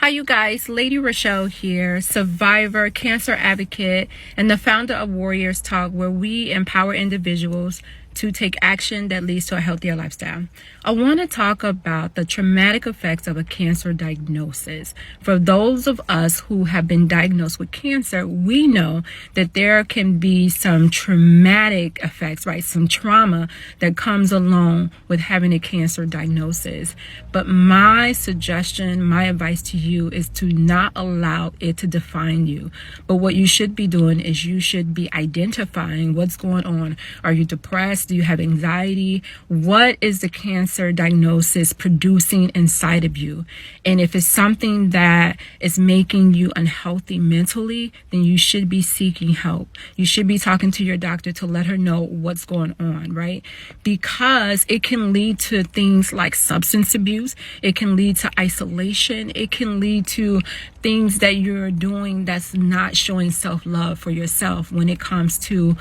Hi, you guys. Lady Rochelle here, survivor, cancer advocate, and the founder of Warriors Talk, where we empower individuals to take action that leads to a healthier lifestyle. I want to talk about the traumatic effects of a cancer diagnosis. For those of us who have been diagnosed with cancer, we know that there can be some traumatic effects, right? Some trauma that comes along with having a cancer diagnosis. But my suggestion, my advice to you is to not allow it to define you. But what you should be doing is you should be identifying what's going on. Are you depressed? Do you have anxiety? What is the cancer diagnosis producing inside of you? And if it's something that is making you unhealthy mentally, then you should be seeking help. You should be talking to your doctor to let her know what's going on, right? Because it can lead to things like substance abuse. It can lead to isolation. It can lead to things that you're doing that's not showing self-love for yourself when it comes to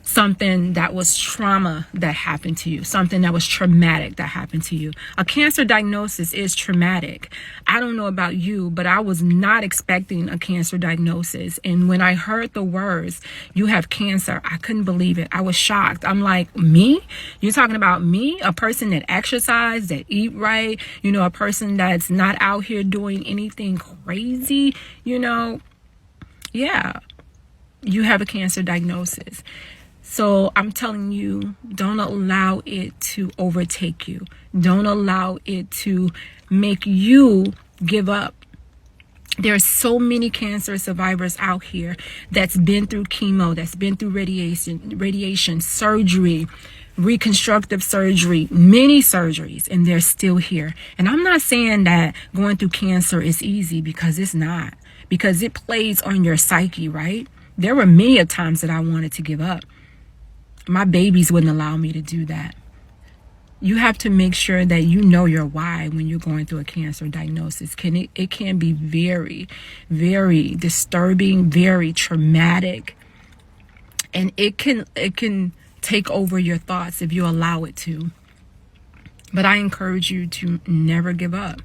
something that was trauma that happened to you, something that was traumatic that happened to you. A cancer diagnosis is traumatic. I don't know about you, but I was not expecting a cancer diagnosis. And when I heard the words, "you have cancer," I couldn't believe it. I was shocked. I'm like, me? You're talking about me? A person that exercises, that eat right, a person that's not out here doing anything crazy, yeah, you have a cancer diagnosis. So I'm telling you, don't allow it to overtake you. Don't allow it to make you give up. There are so many cancer survivors out here that's been through chemo, that's been through radiation, surgery, reconstructive surgery, many surgeries, and they're still here. And I'm not saying that going through cancer is easy, because it's not, because it plays on your psyche, right? There were many times that I wanted to give up. My babies wouldn't allow me to do that. You have to make sure that you know your why when you're going through a cancer diagnosis. It can be very, very disturbing, very traumatic, and it can take over your thoughts if you allow it to. But I encourage you to never give up.